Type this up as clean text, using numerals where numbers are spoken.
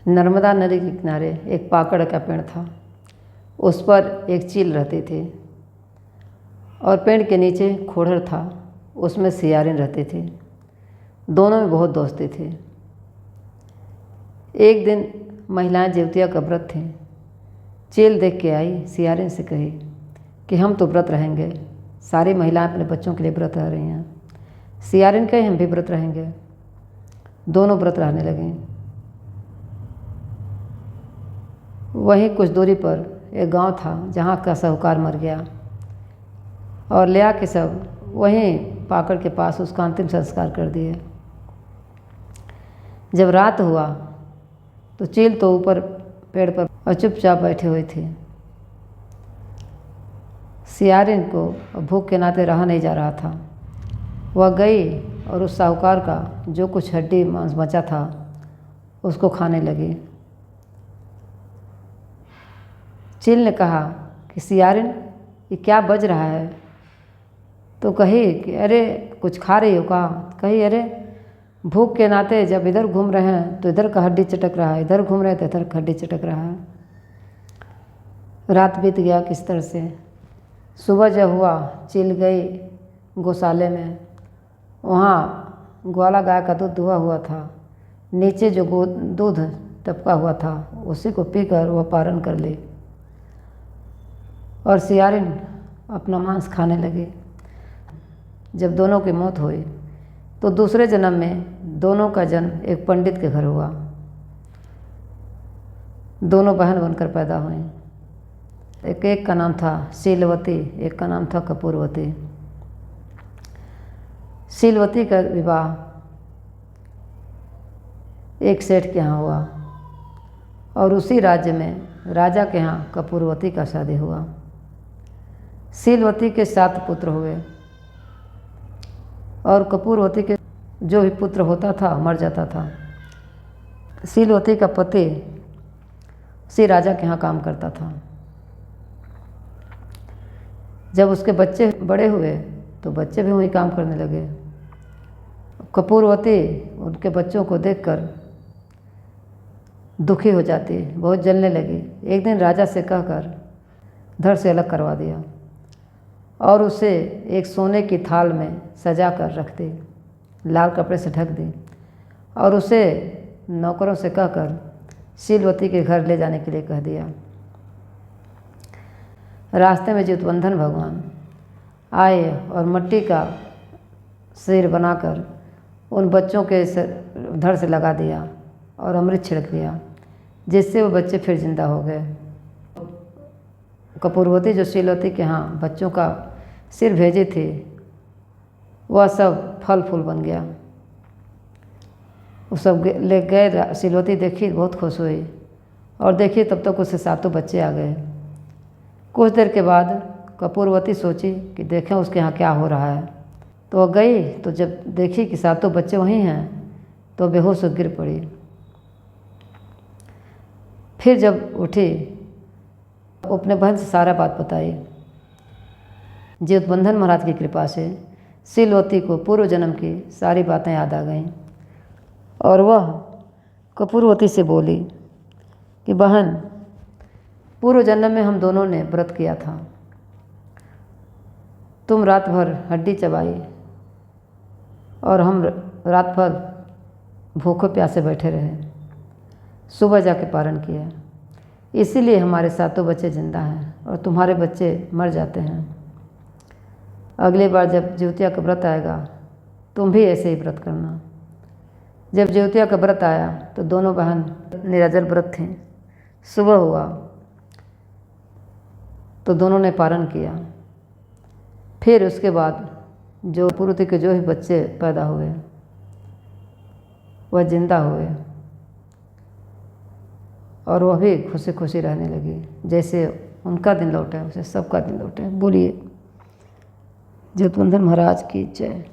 नर्मदा नदी के किनारे एक पाकड़ का पेड़ था। उस पर एक चील रहती थी और पेड़ के नीचे खोड़र था, उसमें सियारिन रहती थी। दोनों में बहुत दोस्ती थी। एक दिन महिलाएं जिउतिया का व्रत थी। चील देख के आई, सियारिन से कही कि हम तो व्रत रहेंगे। सारी महिलाएं अपने बच्चों के लिए व्रत रह रही हैं। सियारिन कही हम भी व्रत रहेंगे। दोनों व्रत रहने लगे। वहीं कुछ दूरी पर एक गांव था जहां का साहूकार मर गया और ले आके सब वहीं पाकड़ के पास उसका अंतिम संस्कार कर दिए। जब रात हुआ तो चील तो ऊपर पेड़ पर और चुपचाप बैठी हुई थी। सियारिन को भूख के नाते रहा नहीं जा रहा था। वह गई और उस साहूकार का जो कुछ हड्डी मांस बचा था उसको खाने लगी। चील ने कहा कि सियारिन ये क्या बज रहा है? तो कही कि अरे कुछ खा रही हो का? कही अरे भूख के नाते जब इधर घूम रहे हैं तो इधर का हड्डी चटक रहा है, इधर घूम रहे हैं तो इधर का हड्डी चटक रहा है। रात बीत गया किस तरह से। सुबह जब हुआ चील गई गौशाले में। वहाँ ग्वाला गाय का दूध दुहा हुआ था। नीचे जो दूध टपका हुआ था उसी को पीकर वह पारण कर ली और सियारिन अपना मांस खाने लगी। जब दोनों की मौत हुई तो दूसरे जन्म में दोनों का जन्म एक पंडित के घर हुआ। दोनों बहन बनकर पैदा हुई। एक का नाम था शीलवती, एक का नाम था कपूरवती। शीलवती का विवाह एक सेठ के यहाँ हुआ और उसी राज्य में राजा के यहाँ कपूरवती का शादी हुआ। शीलवती के 7 पुत्र हुए और कपूरवती के जो भी पुत्र होता था मर जाता था। शीलवती का पति उसी राजा के यहाँ काम करता था। जब उसके बच्चे बड़े हुए तो बच्चे भी वहीं काम करने लगे। कपूरवती उनके बच्चों को देखकर दुखी हो जाती, बहुत जलने लगी। एक दिन राजा से कहकर धड़ से अलग करवा दिया और उसे एक सोने की थाल में सजा कर रख दी, लाल कपड़े से ढक दी और उसे नौकरों से कहकर शीलवती के घर ले जाने के लिए कह दिया। रास्ते में जितवंधन भगवान आए और मिट्टी का सिर बनाकर उन बच्चों के धड़ से लगा दिया और अमृत छिड़क दिया, जिससे वो बच्चे फिर जिंदा हो गए। कपूरवती जो शीलवती के यहाँ बच्चों का सिर भेजी थी वह सब फल फूल बन गया। वो सब ले गए। शीलवती देखी, बहुत खुश हुई और देखी तब तक उससे 7 बच्चे आ गए। कुछ देर के बाद कपूरवती सोची कि देखें उसके यहाँ क्या हो रहा है। तो वह गई तो जब देखी कि 7 बच्चे वहीं हैं तो बेहोश हो गिर पड़ी। फिर जब उठी अपने बहन से सारा बात बताई। जितवंधन महाराज की कृपा से शीलवती को पूर्व जन्म की सारी बातें याद आ गईं और वह कपूरवती से बोली कि बहन, पूर्व जन्म में हम दोनों ने व्रत किया था। तुम रात भर हड्डी चबाई और हम रात भर भूखे प्यासे बैठे रहे, सुबह जाके पारण किया। इसीलिए हमारे 7 बच्चे जिंदा हैं और तुम्हारे बच्चे मर जाते हैं। अगली बार जब जिउतिया का व्रत आएगा तुम भी ऐसे ही व्रत करना। जब जिउतिया का व्रत आया तो दोनों बहन निराजल व्रत थीं। सुबह हुआ तो दोनों ने पारण किया। फिर उसके बाद जो पूर्वती के जो भी बच्चे पैदा हुए वह जिंदा हुए और वह भी खुशी खुशी रहने लगी। जैसे उनका दिन लौटा उसे सबका दिन लौटे। बोलिए जितवंधन महाराज की जय।